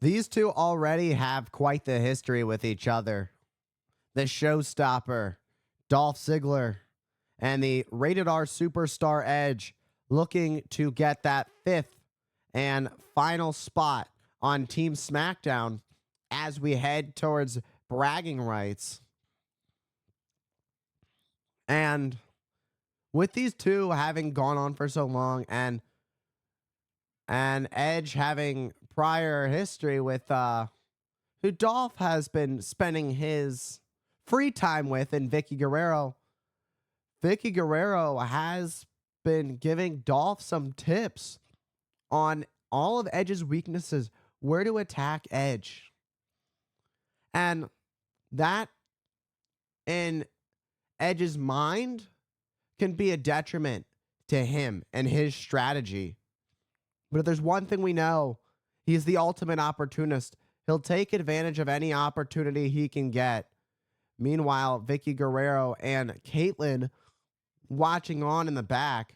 These two already have quite the history with each other. The showstopper, Dolph Ziggler, and the rated R superstar Edge looking to get that fifth and final spot on Team SmackDown as we head towards bragging rights. And with these two having gone on for so long and Edge having prior history with who Dolph has been spending his free time with in Vicky Guerrero. Vicky Guerrero has been giving Dolph some tips on all of Edge's weaknesses, where to attack Edge. And that in Edge's mind can be a detriment to him and his strategy. But if there's one thing we know, he's the ultimate opportunist. He'll take advantage of any opportunity he can get. Meanwhile, Vicky Guerrero and Caitlyn watching on in the back.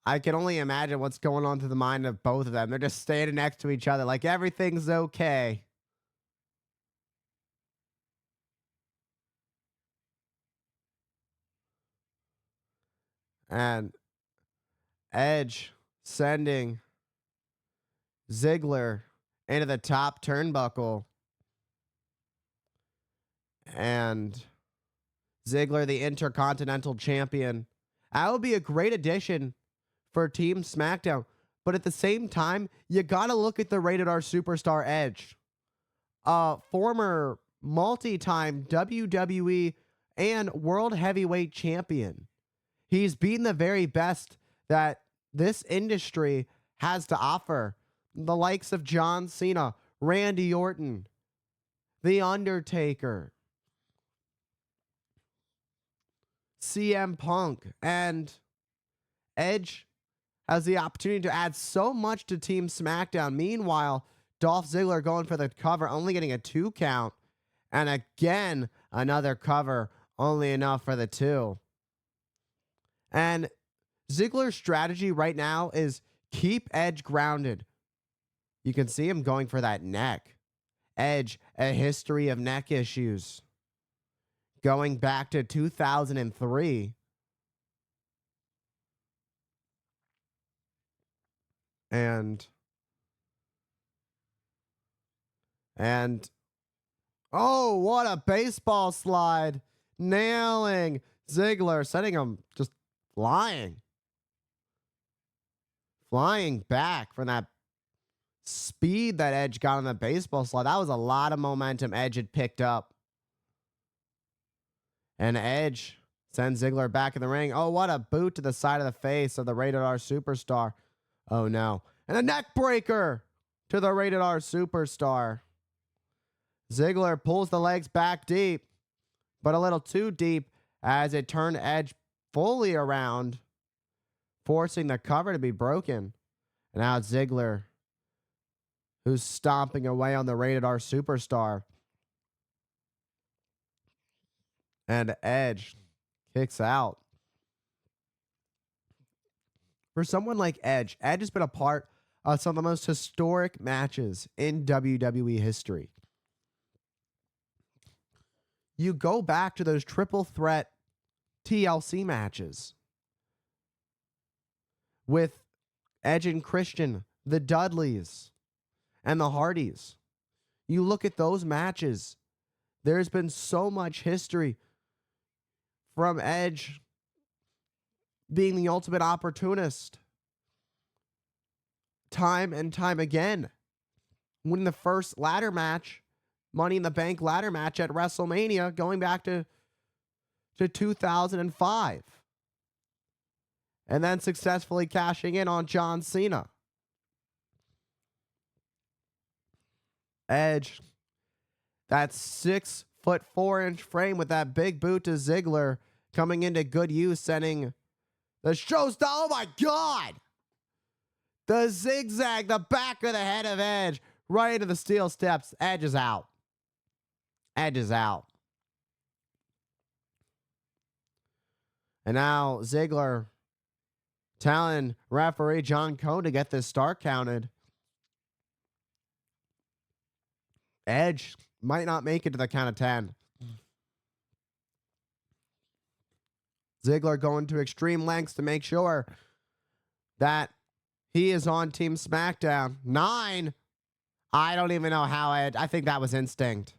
I can only imagine what's going on through the mind of both of them. They're just standing next to each other like everything's okay. And Edge sending Ziggler into the top turnbuckle. And Ziggler, the Intercontinental Champion. That would be a great addition for Team SmackDown. But at the same time, you got to look at the rated R superstar Edge. Former multi-time WWE and World Heavyweight Champion. He's beaten the very best that this industry has to offer. The likes of John Cena, Randy Orton, The Undertaker, CM Punk, and Edge has the opportunity to add so much to Team SmackDown. Meanwhile, Dolph Ziggler going for the cover, only getting a 2 count. And again, another cover, only enough for the 2. And Ziggler's strategy right now is keep Edge grounded. You can see him going for that neck. Edge, a history of neck issues. Going back to 2003. And oh, what a baseball slide. Nailing Ziggler, sending him just flying back from that speed that Edge got on the baseball slide. That was a lot of momentum Edge had picked up. And Edge sends Ziggler back in the ring. Oh, what a boot to the side of the face of the rated R superstar. Oh, no. And a neck breaker to the rated R superstar. Ziggler pulls the legs back deep, but a little too deep as it turned Edge fully around, forcing the cover to be broken. And now it's Ziggler, who's stomping away on the rated R superstar. And Edge kicks out. For someone like Edge, Edge has been a part of some of the most historic matches in WWE history. You go back to those triple threat TLC matches with Edge and Christian, the Dudleys, and the Hardys. You look at those matches, there's been so much history from Edge being the ultimate opportunist time and time again. Winning the first ladder match, Money in the Bank ladder match at WrestleMania, going back to 2005. And then successfully cashing in on John Cena. Edge, that 6'4" frame with that big boot to Ziggler coming into good use, sending the showstopper. Oh my God! The zigzag, the back of the head of Edge, right into the steel steps. Edge is out. Edge is out. And now Ziggler telling referee John Cone to get this start counted. Edge might not make it to the count of 10. Ziggler going to extreme lengths to make sure that he is on Team SmackDown. 9. I don't even know how I think that was instinct.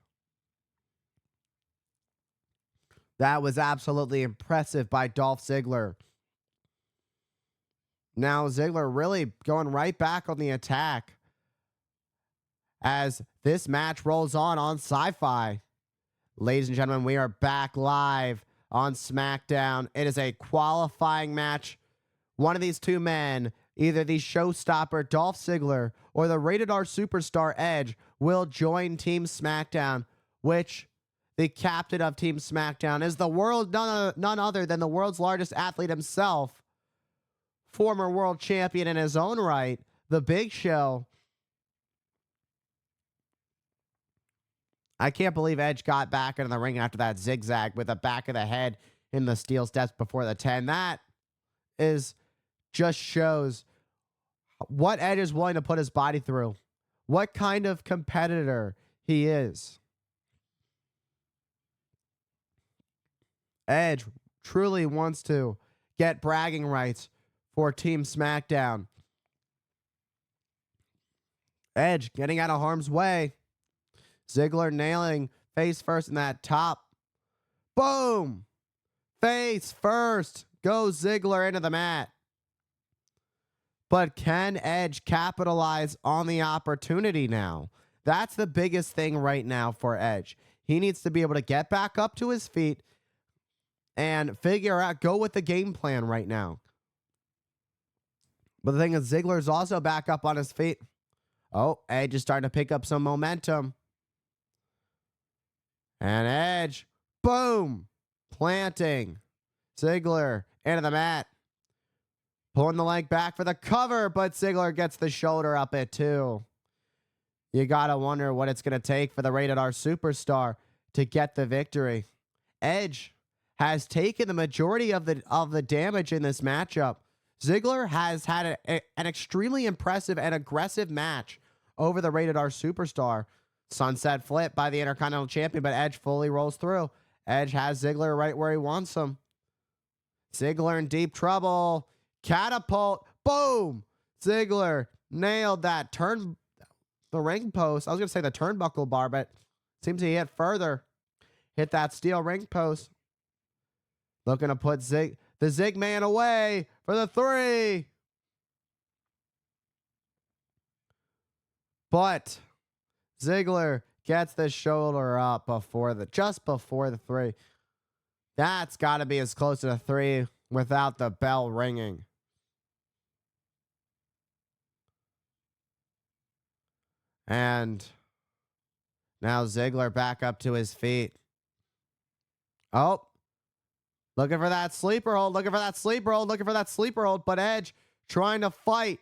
That was absolutely impressive by Dolph Ziggler. Now Ziggler really going right back on the attack as this match rolls on Sci-Fi. Ladies and gentlemen, we are back live on SmackDown. It is a qualifying match. One of these two men, either the showstopper Dolph Ziggler or the Rated R Superstar Edge, will join Team SmackDown, which the captain of Team SmackDown is the world, none other than the world's largest athlete himself, former world champion in his own right, The Big Show. I can't believe Edge got back into the ring after that zigzag with the back of the head in the steel steps before the 10. That is just shows what Edge is willing to put his body through, what kind of competitor he is. Edge truly wants to get bragging rights for Team SmackDown. Edge getting out of harm's way. Ziggler nailing face first in that top. Boom! Face first. Goes Ziggler into the mat. But can Edge capitalize on the opportunity now? That's the biggest thing right now for Edge. He needs to be able to get back up to his feet and figure out, go with the game plan right now. But the thing is, Ziggler's also back up on his feet. Oh, Edge is starting to pick up some momentum. And Edge, boom, planting Ziggler into the mat. Pulling the leg back for the cover, but Ziggler gets the shoulder up it too. You got to wonder what it's going to take for the Rated R Superstar to get the victory. Edge has taken the majority of the damage in this matchup. Ziggler has had an extremely impressive and aggressive match over the Rated R Superstar. Sunset flip by the Intercontinental Champion, but Edge fully rolls through. Edge has Ziggler right where he wants him. Ziggler in deep trouble. Catapult. Boom. Ziggler nailed that the ring post. I was going to say the turnbuckle bar, but seems he hit further. Hit that steel ring post. Looking to put the Zig Man away for the 3. But Ziggler gets the shoulder up just before the 3. That's got to be as close to the 3 without the bell ringing. And now Ziggler back up to his feet. Oh, looking for that sleeper hold, looking for that sleeper hold, looking for that sleeper hold. But Edge trying to fight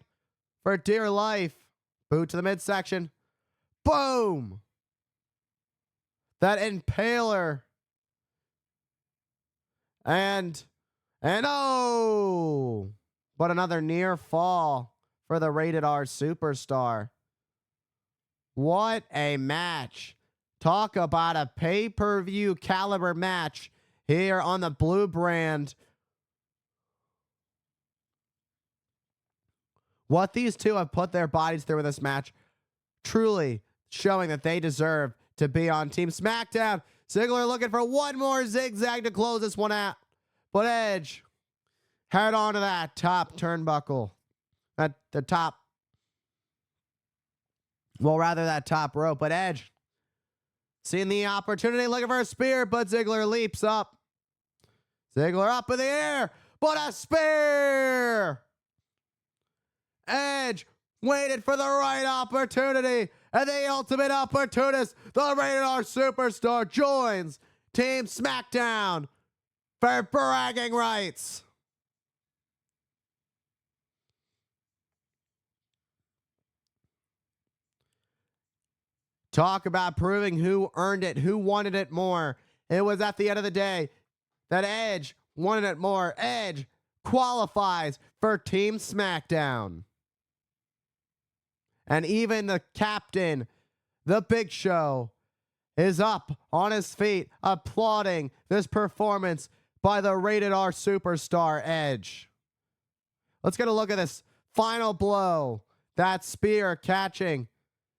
for dear life. Boot to the midsection. Boom! That impaler. And oh! But another near fall for the Rated R Superstar. What a match. Talk about a pay-per-view caliber match here on the Blue Brand. What these two have put their bodies through in this match, truly showing that they deserve to be on Team SmackDown. Ziggler looking for one more zigzag to close this one out. But Edge, head on to that top turnbuckle. That top rope. But Edge, seeing the opportunity, looking for a spear, but Ziggler leaps up. Ziggler up in the air, but a spear! Edge waited for the right opportunity, and the ultimate opportunist, the Rated R Superstar, joins Team SmackDown for bragging rights. Talk about proving who earned it, who wanted it more. It was at the end of the day that Edge wanted it more. Edge qualifies for Team SmackDown. And even the captain, the Big Show, is up on his feet applauding this performance by the Rated R superstar Edge. Let's get a look at this final blow. That spear catching,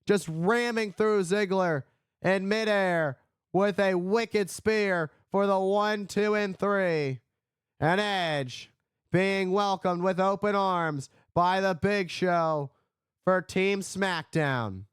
just ramming through Ziggler in midair with a wicked spear for the 1, 2, and 3. And Edge being welcomed with open arms by the Big Show for Team SmackDown.